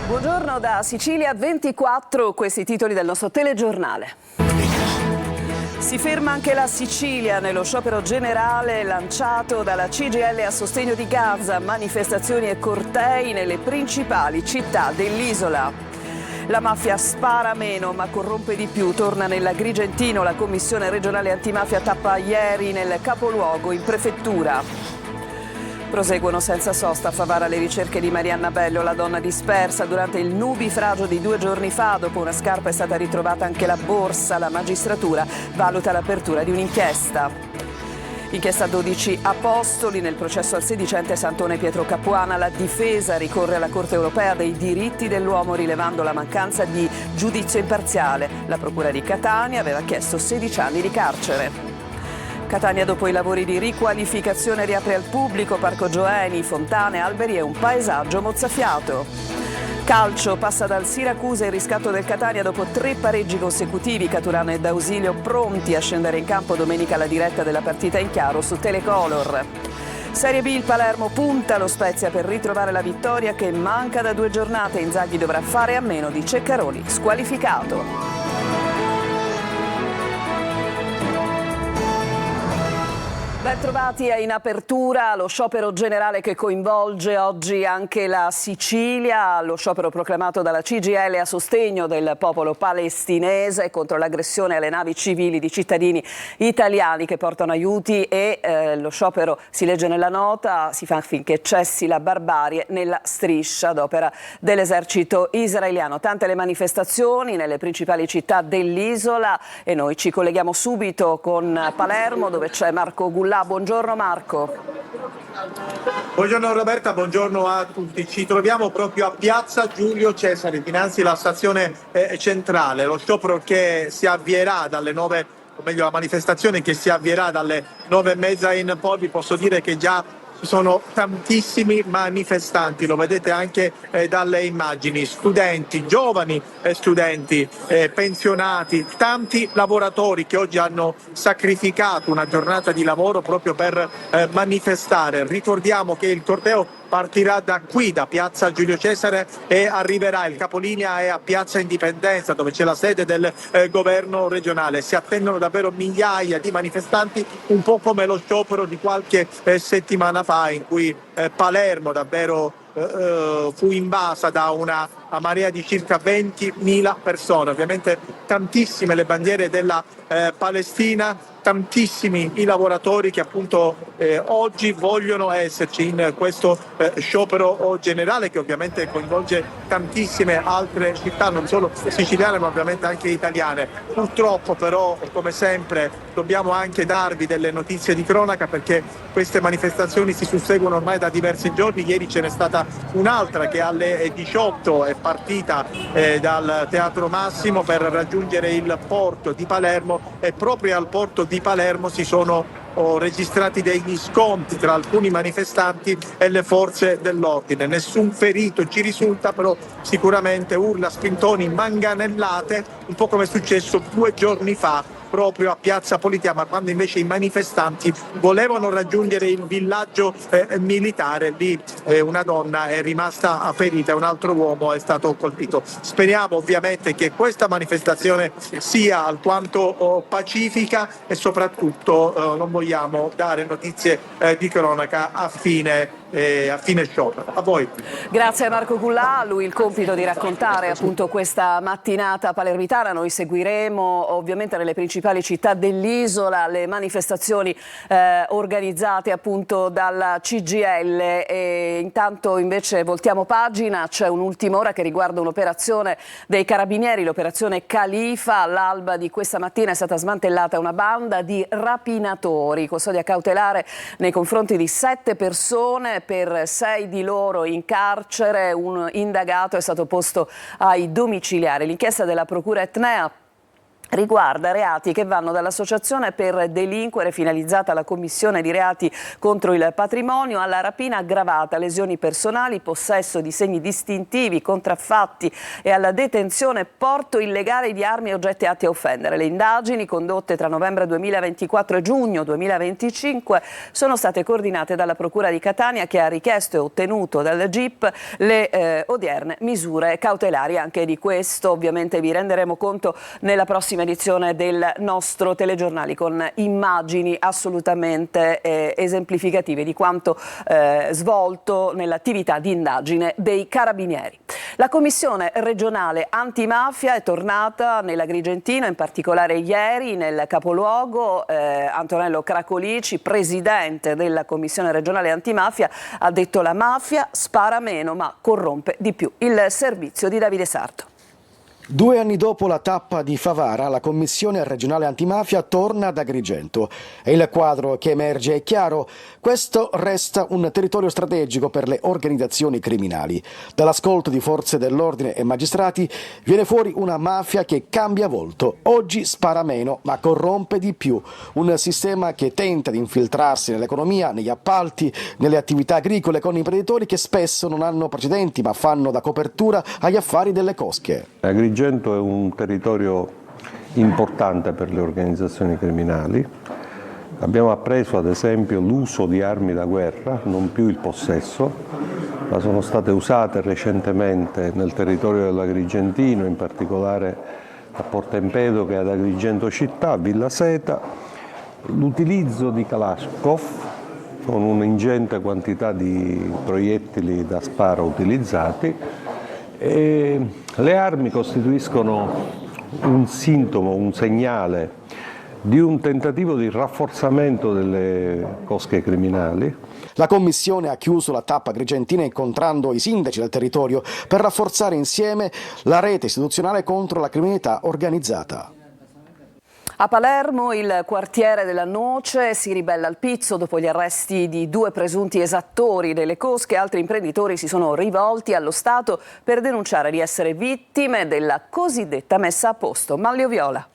Buongiorno da Sicilia 24, questi i titoli del nostro telegiornale. Si ferma anche la Sicilia nello sciopero generale lanciato dalla CGIL a sostegno di Gaza, manifestazioni e cortei nelle principali città dell'isola. La mafia spara meno ma corrompe di più, torna nell'Agrigentino, la commissione regionale antimafia tappa ieri nel capoluogo in prefettura. Proseguono senza sosta a Favara le ricerche di Marianna Bello, la donna dispersa durante il nubifragio di 2 giorni fa. Dopo una scarpa è stata ritrovata anche la borsa. La magistratura valuta l'apertura di un'inchiesta. Inchiesta 12 apostoli nel processo al sedicente Sant'One Pietro Capuana. La difesa ricorre alla Corte europea dei diritti dell'uomo rilevando la mancanza di giudizio imparziale. La procura di Catania aveva chiesto 16 anni di carcere. Catania dopo i lavori di riqualificazione riapre al pubblico, Parco Gioeni, fontane, alberi e un paesaggio mozzafiato. Calcio, passa dal Siracusa il riscatto del Catania dopo 3 pareggi consecutivi. Caturano e D'Ausilio pronti a scendere in campo domenica alla diretta della partita in chiaro su Telecolor. Serie B, il Palermo punta lo Spezia per ritrovare la vittoria che manca da 2 giornate. Inzaghi dovrà fare a meno di Ceccaroli squalificato. Ben trovati in apertura lo sciopero generale che coinvolge oggi anche la Sicilia, lo sciopero proclamato dalla CGIL a sostegno del popolo palestinese contro l'aggressione alle navi civili di cittadini italiani che portano aiuti e lo sciopero, si legge nella nota, si fa finché cessi la barbarie nella striscia d'opera dell'esercito israeliano. Tante le manifestazioni nelle principali città dell'isola e noi ci colleghiamo subito con Palermo dove c'è Marco Gullà. Buongiorno Marco. Buongiorno Roberta, buongiorno a tutti. Ci troviamo proprio a Piazza Giulio Cesare, dinanzi alla stazione centrale. Lo sciopero che si avvierà dalle 9, o meglio la manifestazione che si avvierà dalle 9:30 in poi. Vi posso dire che già ci sono tantissimi manifestanti, lo vedete anche dalle immagini, studenti, giovani studenti, pensionati, tanti lavoratori che oggi hanno sacrificato una giornata di lavoro proprio per manifestare. Ricordiamo che il corteo partirà da qui, da Piazza Giulio Cesare e arriverà, il capolinea è a Piazza Indipendenza dove c'è la sede del governo regionale. Si attendono davvero migliaia di manifestanti, un po' come lo sciopero di qualche settimana fa in cui Palermo davvero fu invasa da una marea di circa 20.000 persone. Ovviamente tantissime le bandiere della Palestina, tantissimi i lavoratori che appunto oggi vogliono esserci in questo sciopero generale che ovviamente coinvolge tantissime altre città, non solo siciliane ma ovviamente anche italiane. Purtroppo però, come sempre, dobbiamo anche darvi delle notizie di cronaca perché queste manifestazioni si susseguono ormai da diversi giorni. Ieri ce n'è stata un'altra che alle 18 è partita dal Teatro Massimo per raggiungere il porto di Palermo e proprio al porto di Palermo si sono registrati degli scontri tra alcuni manifestanti e le forze dell'ordine. Nessun ferito ci risulta, però sicuramente urla, spintoni, manganellate, un po' come è successo 2 giorni fa proprio a Piazza Politeama, quando invece i manifestanti volevano raggiungere il villaggio militare. Lì una donna è rimasta ferita e un altro uomo è stato colpito. Speriamo ovviamente che questa manifestazione sia alquanto pacifica e soprattutto non vogliamo dare notizie di cronaca a fine sciopero. A voi. Grazie a Marco Gullà, a lui il compito di raccontare appunto questa mattinata palermitana. Noi seguiremo ovviamente nelle principali città dell'isola le manifestazioni organizzate appunto dalla CGIL e intanto invece voltiamo pagina, c'è un'ultima ora che riguarda un'operazione dei carabinieri, l'operazione Califa. All'alba di questa mattina è stata smantellata una banda di rapinatori, custodia cautelare nei confronti di 7 persone, per 6 di loro in carcere, un indagato è stato posto ai domiciliari. L'inchiesta della Procura Etnea riguarda reati che vanno dall'associazione per delinquere finalizzata alla commissione di reati contro il patrimonio alla rapina aggravata, lesioni personali, possesso di segni distintivi, contraffatti e alla detenzione, porto illegale di armi e oggetti atti a offendere. Le indagini condotte tra novembre 2024 e giugno 2025 sono state coordinate dalla Procura di Catania, che ha richiesto e ottenuto dal GIP le odierne misure cautelari. Anche di questo ovviamente vi renderemo conto nella prossima edizione del nostro telegiornale, con immagini assolutamente esemplificative di quanto svolto nell'attività di indagine dei carabinieri. La Commissione regionale antimafia è tornata nell'Agrigentino, in particolare ieri nel capoluogo. Antonello Cracolici, presidente della Commissione regionale antimafia, ha detto: la mafia spara meno ma corrompe di più. Il servizio di Davide Sarto. 2 anni dopo la tappa di Favara, la Commissione regionale antimafia torna ad Agrigento e il quadro che emerge è chiaro. Questo resta un territorio strategico per le organizzazioni criminali. Dall'ascolto di forze dell'ordine e magistrati viene fuori una mafia che cambia volto. Oggi spara meno ma corrompe di più. Un sistema che tenta di infiltrarsi nell'economia, negli appalti, nelle attività agricole, con imprenditori che spesso non hanno precedenti ma fanno da copertura agli affari delle cosche. Agrigento è un territorio importante per le organizzazioni criminali. Abbiamo appreso ad esempio l'uso di armi da guerra, non più il possesso, ma sono state usate recentemente nel territorio dell'Agrigentino, in particolare a Porta Empedocle, ad Agrigento città, a Villa Seta, l'utilizzo di Kalashnikov con un'ingente quantità di proiettili da sparo utilizzati. E le armi costituiscono un sintomo, un segnale di un tentativo di rafforzamento delle cosche criminali. La Commissione ha chiuso la tappa agrigentina incontrando i sindaci del territorio per rafforzare insieme la rete istituzionale contro la criminalità organizzata. A Palermo il quartiere della Noce si ribella al pizzo dopo gli arresti di 2 presunti esattori delle cosche. Altri imprenditori si sono rivolti allo Stato per denunciare di essere vittime della cosiddetta messa a posto. Manlio Viola.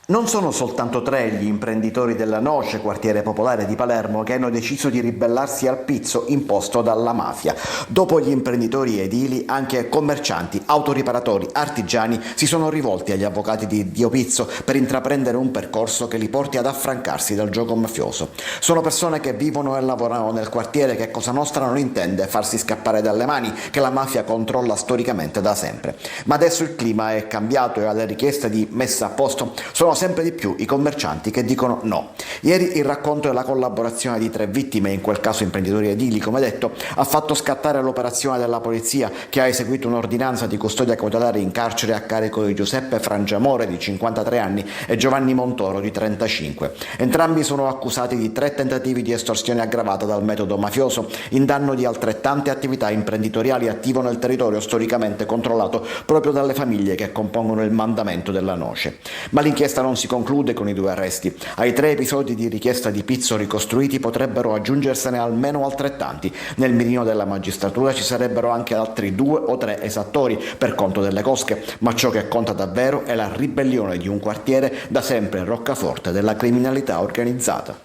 Non sono soltanto 3 gli imprenditori della Noce, quartiere popolare di Palermo, che hanno deciso di ribellarsi al pizzo imposto dalla mafia. Dopo gli imprenditori edili, anche commercianti, autoriparatori, artigiani si sono rivolti agli avvocati di Dio Pizzo per intraprendere un percorso che li porti ad affrancarsi dal gioco mafioso. Sono persone che vivono e lavorano nel quartiere che Cosa Nostra non intende farsi scappare dalle mani, che la mafia controlla storicamente da sempre. Ma adesso il clima è cambiato e alle richieste di messa a posto sono sempre di più i commercianti che dicono no. Ieri il racconto e la collaborazione di 3 vittime, in quel caso imprenditori edili come detto, ha fatto scattare l'operazione della polizia, che ha eseguito un'ordinanza di custodia cautelare in carcere a carico di Giuseppe Frangiamore di 53 anni e Giovanni Montoro di 35. Entrambi sono accusati di 3 tentativi di estorsione aggravata dal metodo mafioso in danno di altrettante attività imprenditoriali attive nel territorio storicamente controllato proprio dalle famiglie che compongono il mandamento della Noce. Ma l'inchiesta non si conclude con i 2 arresti. Ai 3 episodi di richiesta di pizzo ricostruiti potrebbero aggiungersene almeno altrettanti. Nel mirino della magistratura ci sarebbero anche altri 2 o 3 esattori per conto delle cosche, ma ciò che conta davvero è la ribellione di un quartiere da sempre roccaforte della criminalità organizzata.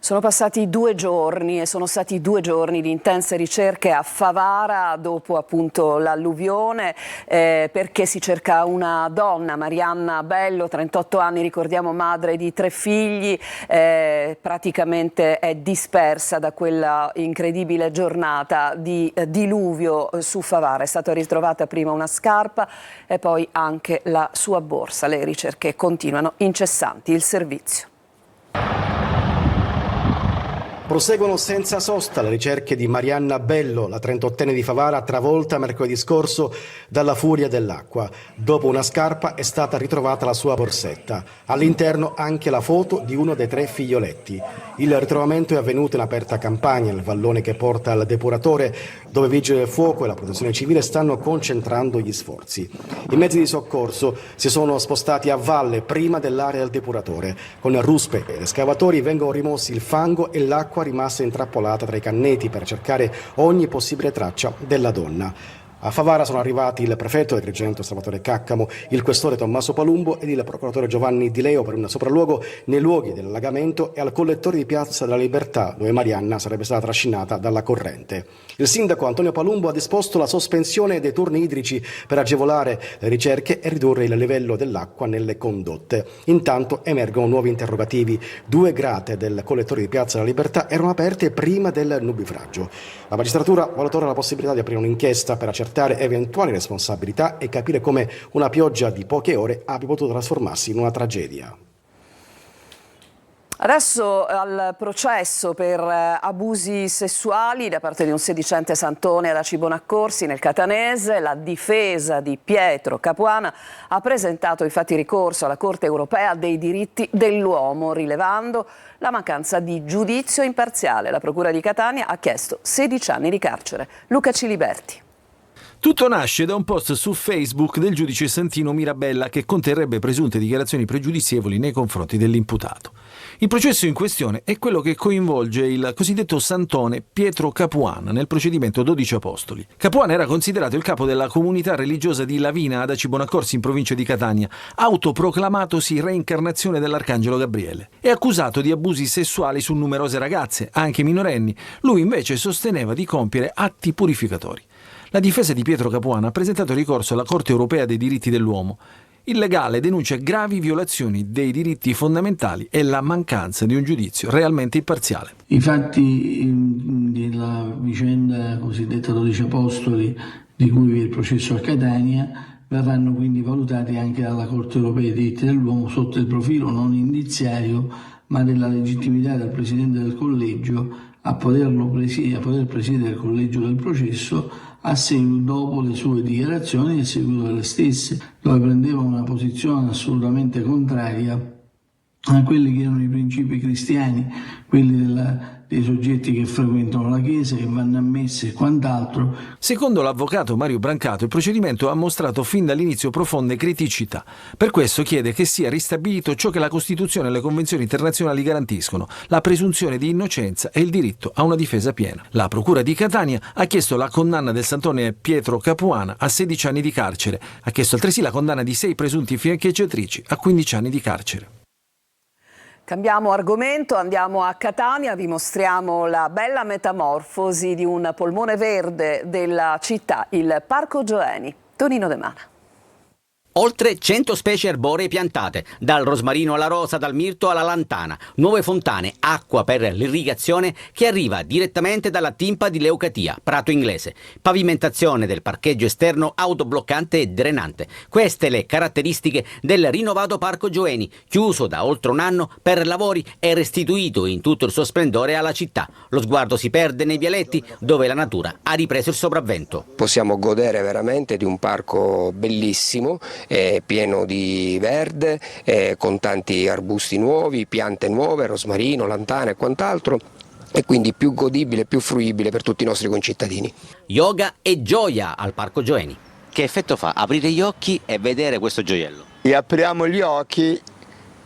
Sono passati 2 giorni e sono stati 2 giorni di intense ricerche a Favara dopo appunto l'alluvione, perché si cerca una donna, Marianna Bello, 38 anni, ricordiamo madre di 3 figli, praticamente è dispersa da quella incredibile giornata di diluvio su Favara. È stata ritrovata prima una scarpa e poi anche la sua borsa. Le ricerche continuano incessanti. Il servizio. Proseguono senza sosta le ricerche di Marianna Bello, la 38enne di Favara, travolta mercoledì scorso dalla furia dell'acqua. Dopo una scarpa è stata ritrovata la sua borsetta. All'interno anche la foto di uno dei 3 figlioletti. Il ritrovamento è avvenuto in aperta campagna, nel vallone che porta al depuratore, dove Vigili del Fuoco e la Protezione Civile stanno concentrando gli sforzi. I mezzi di soccorso si sono spostati a valle prima dell'area del depuratore. Con ruspe ed escavatori vengono rimossi il fango e l'acqua rimasta intrappolata tra i canneti per cercare ogni possibile traccia della donna. A Favara sono arrivati il prefetto del Agrigento Salvatore Caccamo, il questore Tommaso Palumbo ed il procuratore Giovanni Di Leo per un sopralluogo nei luoghi dell'allagamento e al collettore di Piazza della Libertà, dove Marianna sarebbe stata trascinata dalla corrente. Il sindaco Antonio Palumbo ha disposto la sospensione dei turni idrici per agevolare le ricerche e ridurre il livello dell'acqua nelle condotte. Intanto emergono nuovi interrogativi. 2 grate del collettore di Piazza della Libertà erano aperte prima del nubifragio. La magistratura valuta ora la possibilità di aprire un'inchiesta per accertare eventuali responsabilità e capire come una pioggia di poche ore abbia potuto trasformarsi in una tragedia. Adesso al processo per abusi sessuali da parte di un sedicente santone ad Acibonaccorsi nel Catanese, la difesa di Pietro Capuana ha presentato infatti ricorso alla Corte europea dei diritti dell'uomo, rilevando la mancanza di giudizio imparziale. La Procura di Catania ha chiesto 16 anni di carcere. Luca Ciliberti. Tutto nasce da un post su Facebook del giudice Santino Mirabella che conterrebbe presunte dichiarazioni pregiudizievoli nei confronti dell'imputato. Il processo in questione è quello che coinvolge il cosiddetto santone Pietro Capuana nel procedimento 12 Apostoli. Capuana era considerato il capo della comunità religiosa di Lavina ad Acibonaccorsi in provincia di Catania, autoproclamatosi reincarnazione dell'arcangelo Gabriele. È accusato di abusi sessuali su numerose ragazze, anche minorenni. Lui invece sosteneva di compiere atti purificatori. La difesa di Pietro Capuana ha presentato ricorso alla Corte europea dei diritti dell'uomo. Il legale denuncia gravi violazioni dei diritti fondamentali e la mancanza di un giudizio realmente imparziale. I fatti della vicenda cosiddetta 12 Apostoli, di cui vi è il processo a Catania, verranno quindi valutati anche dalla Corte europea dei diritti dell'uomo sotto il profilo non indiziario, ma della legittimità del Presidente del Collegio a poter presiedere il collegio del processo dopo le sue dichiarazioni e a seguito delle stesse, dove prendeva una posizione assolutamente contraria a quelli che erano i principi cristiani, quelli dei soggetti che frequentano la Chiesa, che vanno a messe e quant'altro. Secondo l'avvocato Mario Brancato, il procedimento ha mostrato fin dall'inizio profonde criticità. Per questo chiede che sia ristabilito ciò che la Costituzione e le convenzioni internazionali garantiscono, la presunzione di innocenza e il diritto a una difesa piena. La Procura di Catania ha chiesto la condanna del santone Pietro Capuana a 16 anni di carcere. Ha chiesto altresì la condanna di 6 presunti fiancheggiatrici a 15 anni di carcere. Cambiamo argomento, andiamo a Catania, vi mostriamo la bella metamorfosi di un polmone verde della città, il Parco Gioeni. Tonino De Mana. Oltre 100 specie arboree piantate, dal rosmarino alla rosa, dal mirto alla lantana, nuove fontane, acqua per l'irrigazione che arriva direttamente dalla Timpa di Leucatia, prato inglese, pavimentazione del parcheggio esterno autobloccante e drenante. Queste le caratteristiche del rinnovato Parco Gioeni, chiuso da oltre un anno per lavori e restituito in tutto il suo splendore alla città. Lo sguardo si perde nei vialetti dove la natura ha ripreso il sopravvento. Possiamo godere veramente di un parco bellissimo, pieno di verde, con tanti arbusti nuovi, piante nuove, rosmarino, lantana e quant'altro, e quindi più godibile, più fruibile per tutti i nostri concittadini. Yoga e gioia al Parco Gioeni. Che effetto fa aprire gli occhi e vedere questo gioiello? E apriamo gli occhi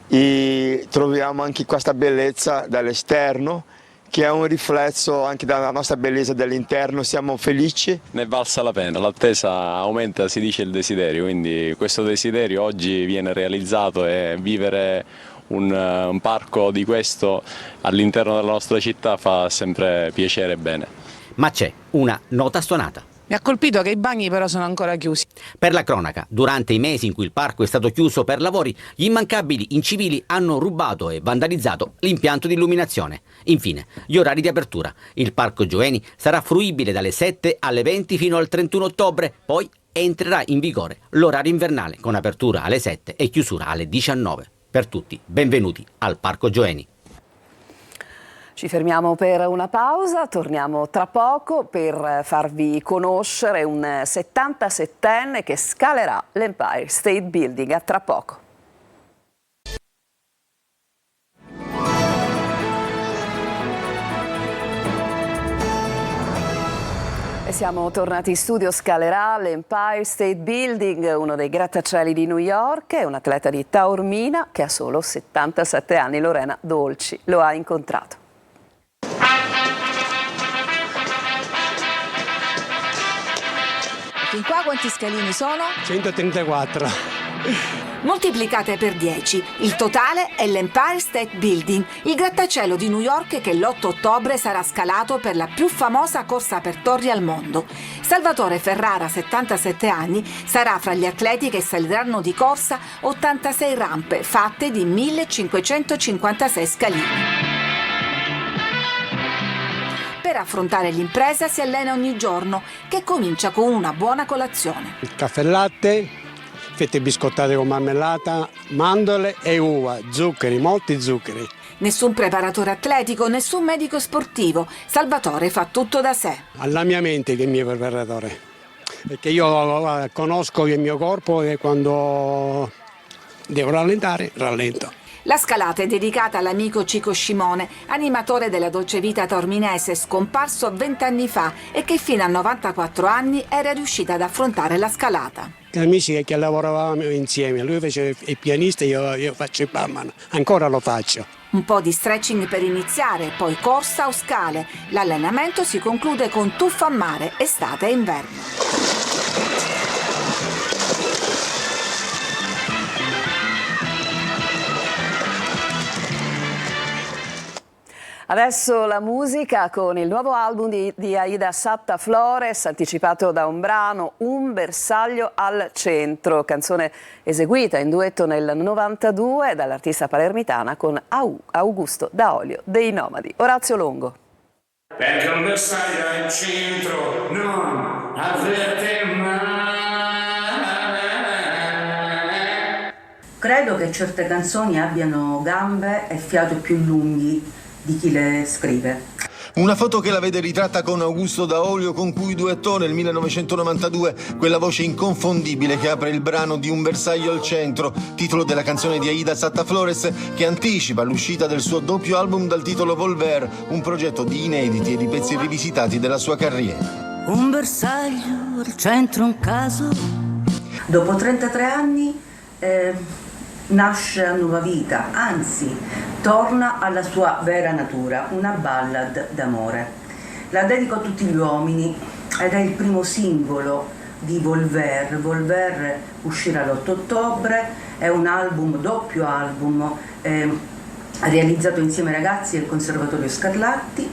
e troviamo anche questa bellezza dall'esterno, che è un riflesso anche della nostra bellezza dell'interno. Siamo felici. Ne è valsa la pena, l'attesa aumenta, si dice il desiderio, quindi questo desiderio oggi viene realizzato e vivere un parco di questo all'interno della nostra città fa sempre piacere e bene. Ma c'è una nota stonata. Mi ha colpito che i bagni però sono ancora chiusi. Per la cronaca, durante i mesi in cui il parco è stato chiuso per lavori, gli immancabili incivili hanno rubato e vandalizzato l'impianto di illuminazione. Infine, gli orari di apertura. Il Parco Gioeni sarà fruibile dalle 7 alle 20 fino al 31 ottobre, poi entrerà in vigore l'orario invernale con apertura alle 7 e chiusura alle 19. Per tutti, benvenuti al Parco Gioeni. Ci fermiamo per una pausa, torniamo tra poco per farvi conoscere un 77enne che scalerà l'Empire State Building. A tra poco. E siamo tornati in studio. Scalerà l'Empire State Building, uno dei grattacieli di New York. È un atleta di Taormina che ha solo 77 anni. Lorena Dolci lo ha incontrato. Fin qua quanti scalini sono? 134. Moltiplicate per 10. Il totale è l'Empire State Building, il grattacielo di New York che l'8 ottobre sarà scalato per la più famosa corsa per torri al mondo. Salvatore Ferrara, 77 anni, sarà fra gli atleti che saliranno di corsa 86 rampe fatte di 1556 scalini. Per affrontare l'impresa si allena ogni giorno, che comincia con una buona colazione. Il caffè e latte, fette biscottate con marmellata, mandorle e uva, zuccheri, molti zuccheri. Nessun preparatore atletico, nessun medico sportivo. Salvatore fa tutto da sé. Alla mia mente che è il mio preparatore, perché io conosco il mio corpo e quando devo rallentare, rallento. La scalata è dedicata all'amico Cico Scimone, animatore della Dolce Vita Taorminese, scomparso 20 anni fa e che fino a 94 anni era riuscita ad affrontare la scalata. Amici che lavoravamo insieme, lui faceva il pianista e io faccio il barman, ancora lo faccio. Un po' di stretching per iniziare, poi corsa o scale. L'allenamento si conclude con tuffo a mare, estate e inverno. Adesso la musica con il nuovo album di Aida Satta Flores, anticipato da un brano, Un bersaglio al centro, canzone eseguita in duetto nel 92 dall'artista palermitana con Augusto Daolio dei Nomadi. Orazio Longo. Perché un bersaglio al centro non avverte mai. Credo che certe canzoni abbiano gambe e fiato più lunghi di chi le scrive. Una foto che la vede ritratta con Augusto Daolio, con cui duettò nel 1992 quella voce inconfondibile che apre il brano di Un bersaglio al centro, titolo della canzone di Aida Satta Flores, che anticipa l'uscita del suo doppio album dal titolo Volver, un progetto di inediti e di pezzi rivisitati della sua carriera. Un bersaglio al centro, un caso. Dopo 33 anni nasce a nuova vita, anzi torna alla sua vera natura, una ballad d'amore. La dedico a tutti gli uomini ed è il primo singolo di Volver. Volver uscirà l'8 ottobre, è un album, doppio album, realizzato insieme ai ragazzi del Conservatorio Scarlatti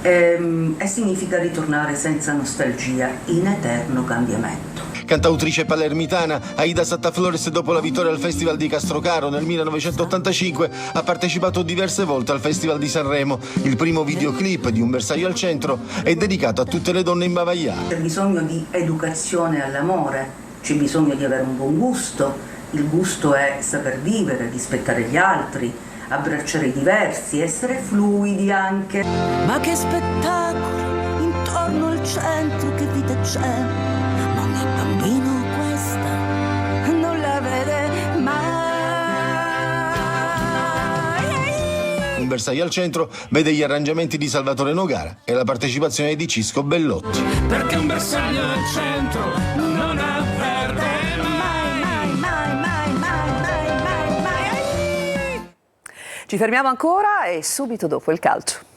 e significa ritornare senza nostalgia, in eterno cambiamento. Cantautrice palermitana, Aida Satta Flores, dopo la vittoria al Festival di Castrocaro nel 1985, ha partecipato diverse volte al Festival di Sanremo. Il primo videoclip di Un bersaglio al centro è dedicato a tutte le donne imbavagliate. C'è bisogno di educazione all'amore, c'è bisogno di avere un buon gusto. Il gusto è saper vivere, rispettare gli altri, abbracciare i diversi, essere fluidi anche. Ma che spettacolo intorno al centro, che vita c'è. Bambino questa non la vede mai. Un bersaglio al centro vede gli arrangiamenti di Salvatore Nogara e la partecipazione di Cisco Bellotti. Perché un bersaglio al centro non avverte mai. Ci fermiamo ancora e subito dopo il calcio.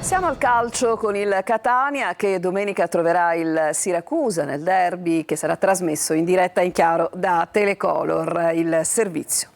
Siamo al calcio con il Catania che domenica troverà il Siracusa nel derby che sarà trasmesso in diretta in chiaro da Telecolor, il servizio.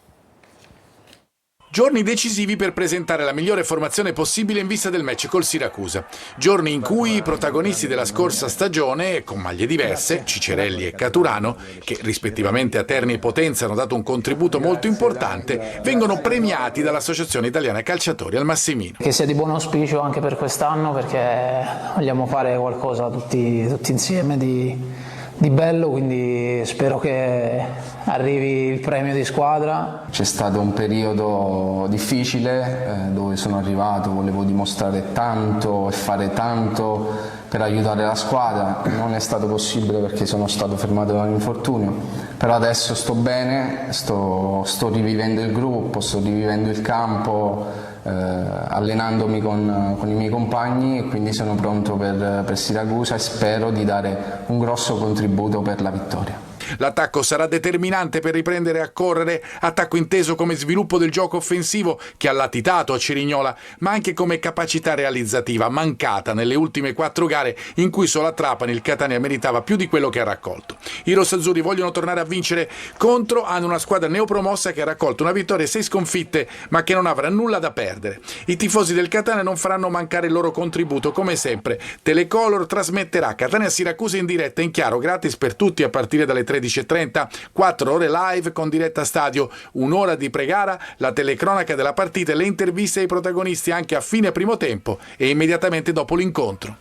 Giorni decisivi per presentare la migliore formazione possibile in vista del match col Siracusa. Giorni in cui i protagonisti della scorsa stagione, con maglie diverse, Cicerelli e Caturano, che rispettivamente a Terni e Potenza hanno dato un contributo molto importante, vengono premiati dall'Associazione Italiana Calciatori al Massimino. Che sia di buon auspicio anche per quest'anno, perché vogliamo fare qualcosa tutti insieme di bello, quindi spero che arrivi il premio di squadra. C'è stato un periodo difficile dove sono arrivato, volevo dimostrare tanto e fare tanto per aiutare la squadra, non è stato possibile perché sono stato fermato da un infortunio, però adesso sto bene, sto rivivendo il gruppo, sto rivivendo il campo, allenandomi con i miei compagni e quindi sono pronto per Siracusa e spero di dare un grosso contributo per la vittoria. L'attacco sarà determinante per riprendere a correre, attacco inteso come sviluppo del gioco offensivo che ha latitato a Cerignola, ma anche come capacità realizzativa mancata nelle ultime 4 gare in cui solo a Trapani il Catania meritava più di quello che ha raccolto. I rossazzurri vogliono tornare a vincere contro hanno una squadra neopromossa che ha raccolto una vittoria e 6 sconfitte, ma che non avrà nulla da perdere. I tifosi del Catania non faranno mancare il loro contributo, come sempre. Telecolor trasmetterà Catania-Siracusa in diretta in chiaro, gratis per tutti a partire dalle 13:30, 4 ore live con diretta stadio, un'ora di pregara, la telecronaca della partita e le interviste ai protagonisti anche a fine primo tempo e immediatamente dopo l'incontro.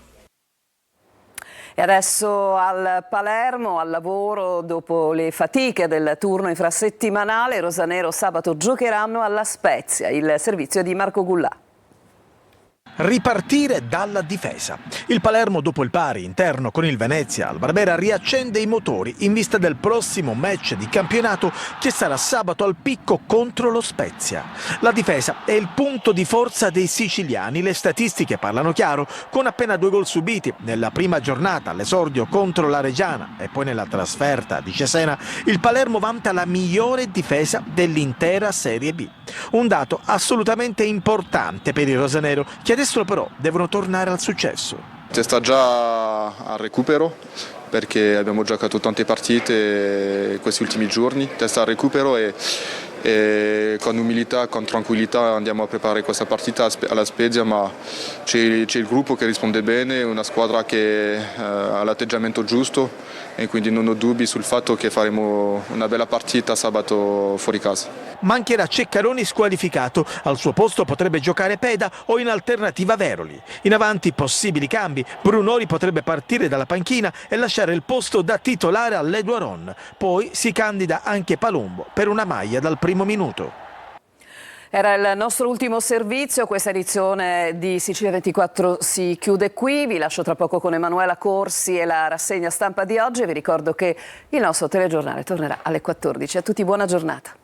E adesso al Palermo, al lavoro, dopo le fatiche del turno infrasettimanale, rosanero sabato giocheranno alla Spezia, il servizio di Marco Gullà. Ripartire dalla difesa. Il Palermo, dopo il pari interno con il Venezia al Barbera, riaccende i motori in vista del prossimo match di campionato che sarà sabato al Picco contro lo Spezia. La difesa è il punto di forza dei siciliani, le statistiche parlano chiaro, con appena 2 gol subiti nella prima giornata all'esordio contro la Reggiana e poi nella trasferta di Cesena, il Palermo vanta la migliore difesa dell'intera Serie B. Un dato assolutamente importante per i rosanero, che adesso però devono tornare al successo. Si sta già al recupero perché abbiamo giocato tante partite questi ultimi giorni, testa al recupero e con umiltà, con tranquillità andiamo a preparare questa partita alla Spezia, ma c'è il gruppo che risponde bene, una squadra che ha l'atteggiamento giusto e quindi non ho dubbi sul fatto che faremo una bella partita sabato fuori casa. Mancherà Ceccaroni squalificato, al suo posto potrebbe giocare Peda o in alternativa Veroli. In avanti possibili cambi, Brunori potrebbe partire dalla panchina e lasciare il posto da titolare all'Eduaron, poi si candida anche Palumbo per una maglia dal primo minuto. Era il nostro ultimo servizio, questa edizione di Sicilia 24 si chiude qui, vi lascio tra poco con Emanuela Corsi e la rassegna stampa di oggi e vi ricordo che il nostro telegiornale tornerà alle 14. A tutti buona giornata.